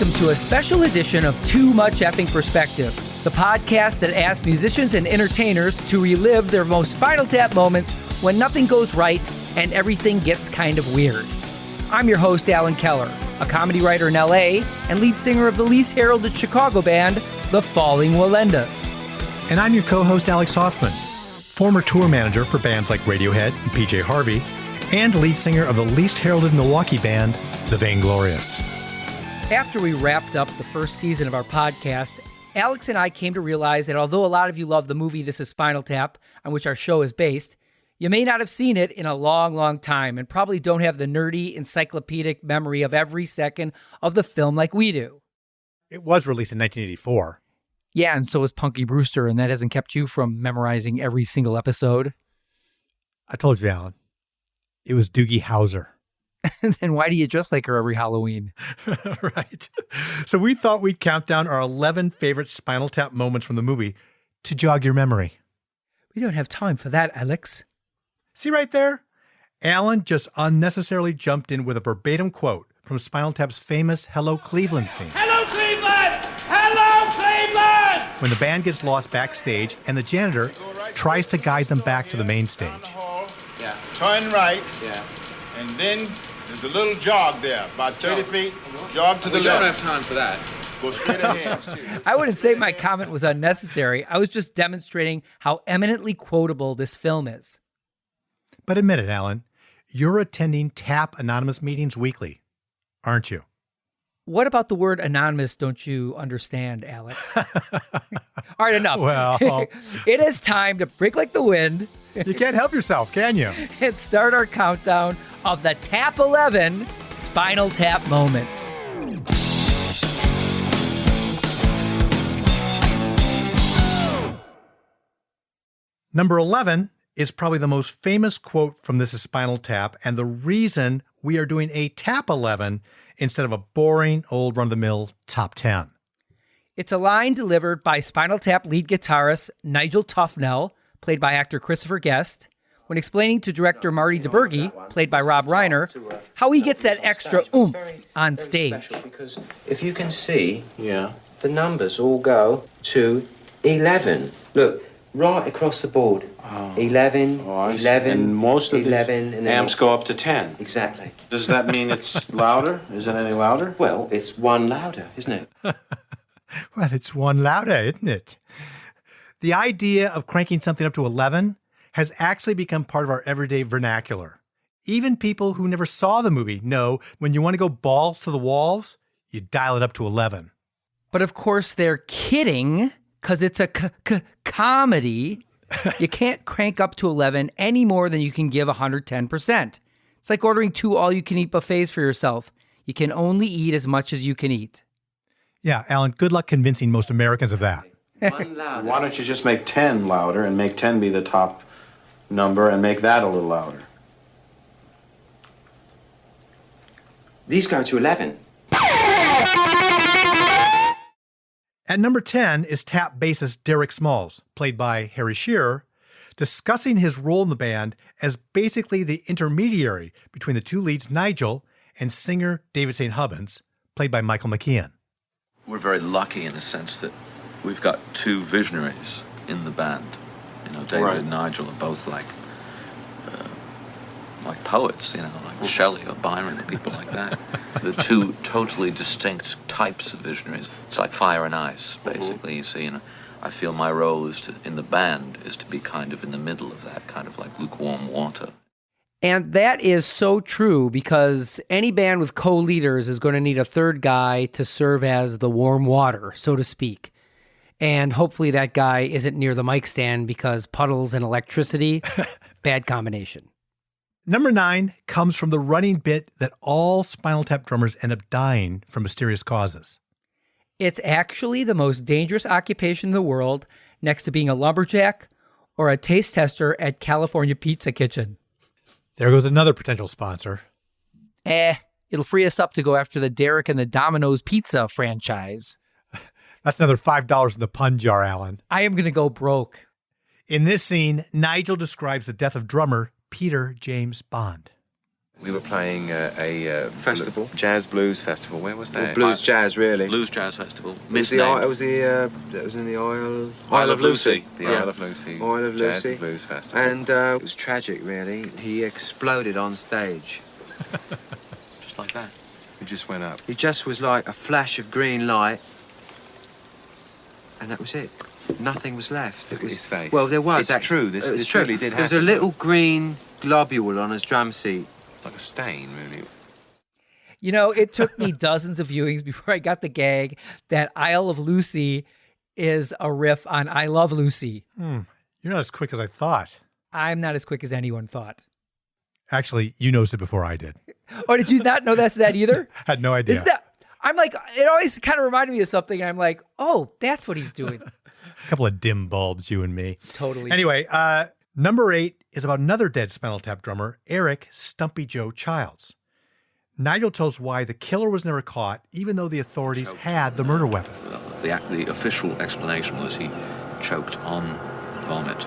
welcome to a special edition of Too Much Effing Perspective, the podcast that asks musicians and entertainers to relive their most Spinal Tap moments when nothing goes right and everything gets kind of weird. I'm your host, Alan Keller, a comedy writer in LA and lead singer of the least heralded Chicago band, The Falling Wallendas. And I'm your co-host, Alex Hoffman, former tour manager for bands like Radiohead and PJ Harvey, and lead singer of the least heralded Milwaukee band, The Vainglorious. After we wrapped up the first season of our podcast, Alex and I came to realize that although a lot of you love the movie This Is Spinal Tap, on which our show is based, you may not have seen it in a long, long time and probably don't have the nerdy, encyclopedic memory of every second of the film like we do. It was released in 1984. Yeah, and so was Punky Brewster, and that hasn't kept you from memorizing every single episode. I told you, Alan. It was Doogie Howser. Then why do you dress like her every Halloween? Right. So we thought we'd count down our 11 favorite Spinal Tap moments from the movie to jog your memory. We don't have time for that, Alex. See right there? Alan just unnecessarily jumped in with a verbatim quote from Spinal Tap's famous Hello Cleveland scene. Hello, Cleveland! Hello, Cleveland! When the band gets lost backstage and the janitor tries to guide them back to the main stage. Yeah. Turn right. Yeah. And then there's a little jog there, about 30 feet. Jog to the left. We don't have time for that. Go straight ahead. I wouldn't say my comment was unnecessary. I was just demonstrating how eminently quotable this film is. But admit it, Alan, you're attending Tap Anonymous meetings weekly, aren't you? What about the word anonymous don't you understand, Alex? All right, enough. Well, it is time to break like the wind. You can't help yourself, can you? And start our countdown of the Tap 11 Spinal Tap moments. Number 11 is probably the most famous quote from This Is Spinal Tap, and the reason we are doing a Tap 11 instead of a boring old run-of-the-mill top 10. It's a line delivered by Spinal Tap lead guitarist Nigel Tufnell, played by actor Christopher Guest, when explaining to director Marty DeBurgi, played by Rob Reiner, how he gets that extra oomph on stage. Because if you can see, the numbers all go to 11. Look, right across the board. 11, 11, and most of 11, the amps go up to 10. Exactly. Does that mean it's louder? Is it any louder? Well, it's one louder, isn't it? Well, it's one louder, isn't it? The idea of cranking something up to 11 has actually become part of our everyday vernacular. Even people who never saw the movie know when you want to go balls to the walls, you dial it up to 11. But of course, they're kidding, because it's a comedy. You can't crank up to 11 any more than you can give 110%. It's like ordering 2 all-you-can-eat buffets for yourself. You can only eat as much as you can eat. Yeah, Alan, good luck convincing most Americans of that. Why don't you just make 10 louder and make 10 be the top number and make that a little louder? These go to 11. At number 10 is Tap bassist Derek Smalls, played by Harry Shearer, discussing his role in the band as basically the intermediary between the two leads, Nigel, and singer David St. Hubbins, played by Michael McKean. We're very lucky in the sense that we've got 2 visionaries in the band. You know, David and Nigel are both like poets, you know, like Shelley or Byron or people like that. The 2 totally distinct types of visionaries. It's like fire and ice, basically. You see, I feel my role in the band is to be kind of in the middle of that, kind of like lukewarm water. And that is so true, because any band with co-leaders is going to need a third guy to serve as the warm water, so to speak. And hopefully that guy isn't near the mic stand, because puddles and electricity, bad combination. Number 9 comes from the running bit that all Spinal Tap drummers end up dying from mysterious causes. It's actually the most dangerous occupation in the world, next to being a lumberjack or a taste tester at California Pizza Kitchen. There goes another potential sponsor. It'll free us up to go after the Derek and the Domino's Pizza franchise. That's another $5 in the pun jar, Alan. I am going to go broke. In this scene, Nigel describes the death of drummer Peter James Bond. We were playing a Festival. Jazz Blues Festival. Where was that? Well, blues jazz, really. Blues Jazz Festival. That was in the Isle of Lucy. The Isle of Lucy. Isle of Jazz Lucy. and Blues Festival. And it was tragic, really. He exploded on stage. Just like that. It just went up. He just was like a flash of green light, and that was it. Nothing was left. Look at his face. Well, there was. It's true. This true. really did There was happen. a little green globule on his drum seat. It's like a stain, really. You know, it took me dozens of viewings before I got the gag that Isle of Lucy is a riff on I Love Lucy. You're not as quick as I thought. I'm not as quick as anyone thought. Actually, you noticed it before I did. Oh, did you not know that's that either? Had no idea. Isn't that? I'm like, it always kind of reminded me of something. I'm like, oh, that's what he's doing. A couple of dim bulbs, you and me. Totally. Anyway, number 8 is about another dead Spinal Tap drummer, Eric Stumpy Joe Childs. Nigel tells why the killer was never caught, even though the authorities had the murder weapon. The official explanation was he choked on vomit.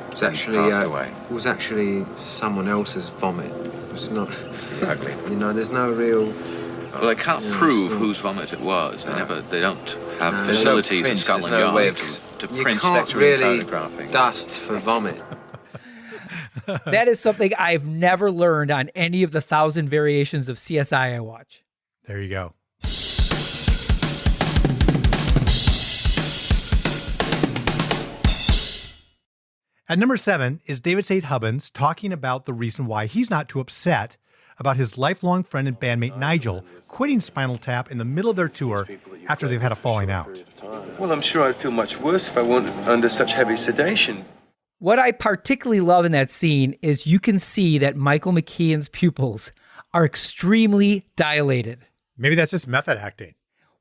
It was actually passed away. It was actually someone else's vomit. It was not. It's ugly. You know, there's no real. Well, they can't prove whose vomit it was. They don't have No. facilities in There's Scotland no Yard way of to You print can't spectrum really photographing. dust for vomit. That is something I've never learned on any of the 1,000 variations of CSI I watch. There you go. At number 7 is David St. Hubbins talking about the reason why he's not too upset about his lifelong friend and bandmate Nigel quitting Spinal Tap in the middle of their tour after they've had a falling out. Well, I'm sure I'd feel much worse if I weren't under such heavy sedation. What I particularly love in that scene is you can see that Michael McKean's pupils are extremely dilated. Maybe that's just method acting.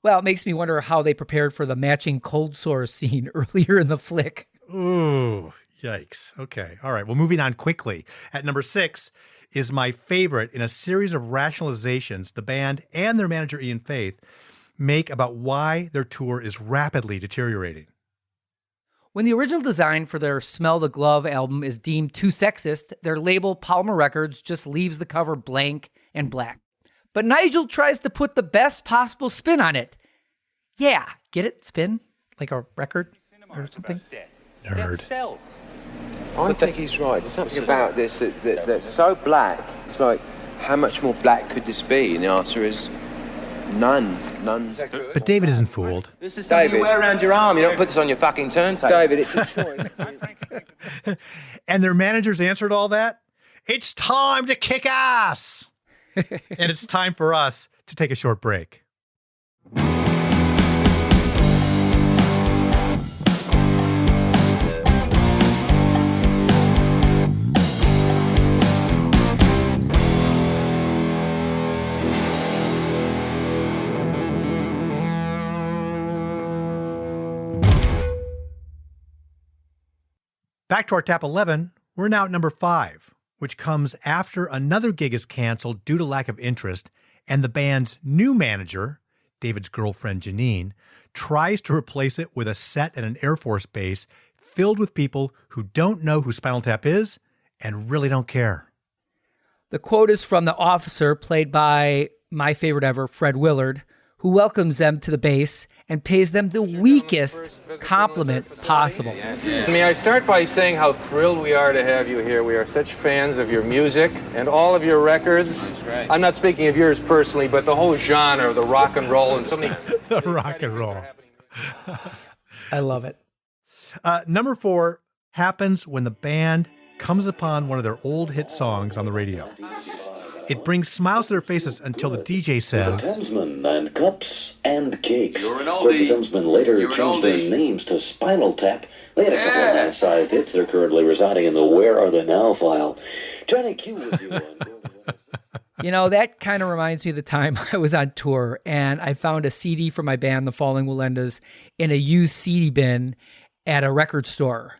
Well, it makes me wonder how they prepared for the matching cold sore scene earlier in the flick. Ooh, yikes. Okay. All right. Well, moving on quickly. At number 6 is my favorite in a series of rationalizations the band and their manager Ian Faith make about why their tour is rapidly deteriorating. When the original design for their Smell the Glove album is deemed too sexist, their label Palmer Records just leaves the cover blank and black. But Nigel tries to put the best possible spin on it. Yeah, get it? Spin? Like a record or something? Nerd. I think he's right. There's something about this that's so black. It's like, how much more black could this be? And the answer is none. None. But David isn't fooled. This is something you wear around your arm. You don't put this on your fucking turntable. David, it's a choice. And their managers answered all that. It's time to kick ass. And it's time for us to take a short break. Back to our Tap 11, we're now at number 5, which comes after another gig is canceled due to lack of interest, and the band's new manager, David's girlfriend Janine, tries to replace it with a set at an Air Force base filled with people who don't know who Spinal Tap is and really don't care. The quote is from the officer, played by my favorite ever, Fred Willard, who welcomes them to the base and pays them the weakest compliment possible. May I start by saying how thrilled we are to have you here. We are such fans of your music and all of your records. I'm not speaking of yours personally, but the whole genre, the rock and roll and so many... The rock and roll. I love it. Number 4 happens when the band comes upon one of their old hit songs on the radio. It brings smiles to their faces until the DJ says, Thamesmen and cups and cakes. Where the Thamesmen later changed their names to Spinal Tap. They had a couple of nice-sized hits. They're currently residing in the Where Are They Now file. Johnny Q with you. You know, that kind of reminds me of the time I was on tour and I found a CD for my band, The Falling Willendas, in a used CD bin at a record store.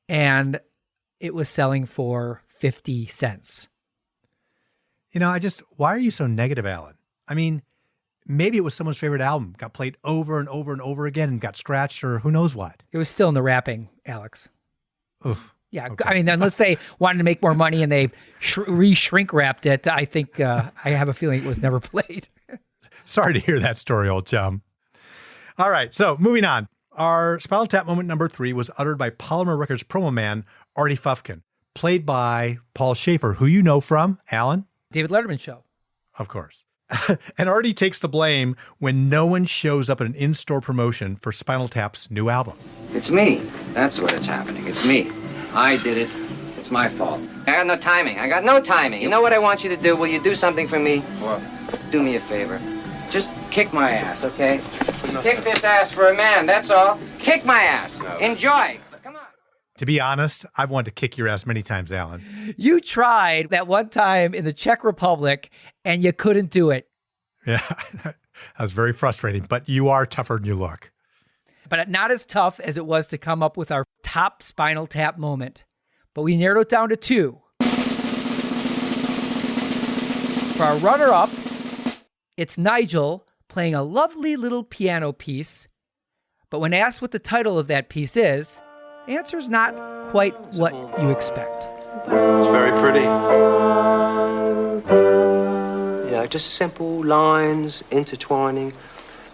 And it was selling for 50 cents. You know, why are you so negative, Alan? I mean, maybe it was someone's favorite album, got played over and over and over again and got scratched or who knows what. It was still in the wrapping, Alex. Oof. Yeah, okay. I mean, unless they wanted to make more money and they re-shrink wrapped it, I think I have a feeling it was never played. Sorry to hear that story, old chum. All right, so moving on. Our Spinal Tap moment number 3 was uttered by Polymer Records promo man Artie Fufkin, played by Paul Schaefer, who you know from, Alan? David Letterman Show. Of course. And Artie takes the blame when no one shows up at an in-store promotion for Spinal Tap's new album. It's me. That's what it's happening. It's me. I did it. It's my fault. I got no timing. You know what I want you to do? Will you do something for me? Well, do me a favor. Just kick my ass, okay? Kick this ass for a man, that's all. Kick my ass. No. Enjoy. Come on. To be honest, I've wanted to kick your ass many times, Alan. You tried that one time in the Czech Republic, and you couldn't do it. Yeah, that was very frustrating, but you are tougher than you look. But not as tough as it was to come up with our top Spinal Tap moment. But we narrowed it down to 2. For our runner-up, it's Nigel playing a lovely little piano piece. But when asked what the title of that piece is, the answer's not quite what you expect. It's very pretty. Yeah, just simple lines, intertwining.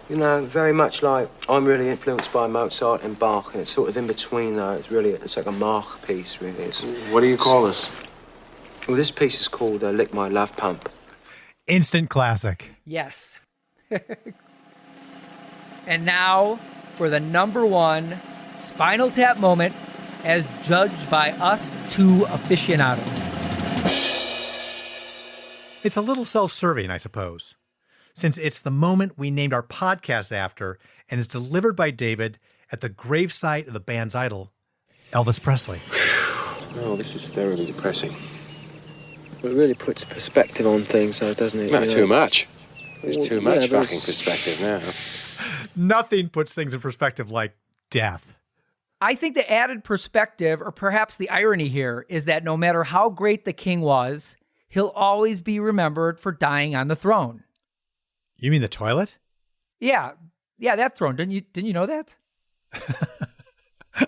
You know, very much like I'm really influenced by Mozart and Bach, and it's sort of in between, though. It's like a Mach piece, really. What do you call this? Well, this piece is called Lick My Love Pump. Instant classic. Yes. And now for the number 1 Spinal Tap moment as judged by us 2 aficionados. It's a little self-serving, I suppose, since it's the moment we named our podcast after and is delivered by David at the gravesite of the band's idol, Elvis Presley. No, this is thoroughly depressing. It really puts perspective on things, doesn't it? Not too much. There's too much fucking perspective now. Nothing puts things in perspective like death. I think the added perspective, or perhaps the irony here, is that no matter how great the king was, he'll always be remembered for dying on the throne. You mean the toilet? Yeah, that throne. Didn't you know that?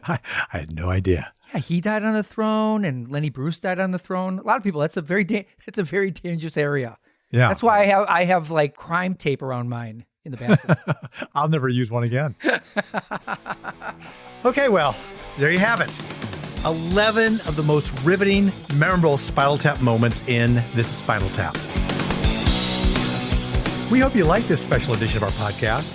I had no idea. Yeah, he died on the throne, and Lenny Bruce died on the throne. A lot of people. That's a very dangerous area. Yeah, that's why I have like crime tape around mine in the bathroom. I'll never use one again. Okay, well, there you have it. 11 of the most riveting, memorable Spinal Tap moments in This Is Spinal Tap. We hope you like this special edition of our podcast.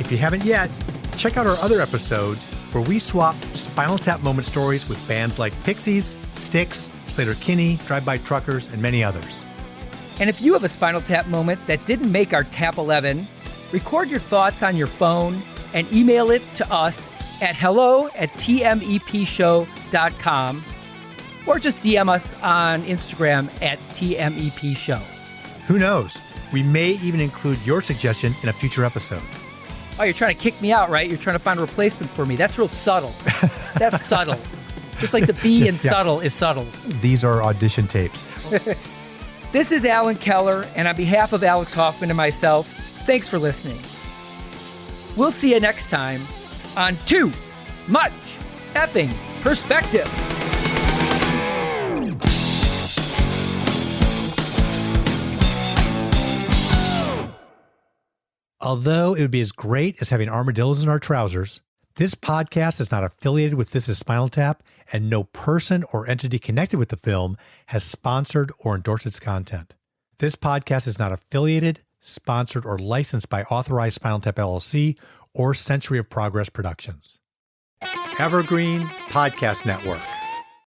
If you haven't yet, check out our other episodes where we swap Spinal Tap moment stories with bands like Pixies, Styx, Sleater-Kinney, Drive-By Truckers, and many others. And if you have a Spinal Tap moment that didn't make our Tap 11, record your thoughts on your phone and email it to us at hello@tmepshow.com, or just DM us on Instagram at tmepshow. Who knows? We may even include your suggestion in a future episode. Oh, you're trying to kick me out, right? You're trying to find a replacement for me. That's real subtle. That's subtle. Just like the B in subtle is subtle. These are audition tapes. This is Alan Keller, and on behalf of Alex Hoffman and myself, thanks for listening. We'll see you next time on Too Much Effing Perspective. Although it would be as great as having armadillos in our trousers, this podcast is not affiliated with This Is Spinal Tap, and no person or entity connected with the film has sponsored or endorsed its content. This podcast is not affiliated, sponsored, or licensed by Authorized Spinal Tap LLC or Century of Progress Productions. Evergreen Podcast Network.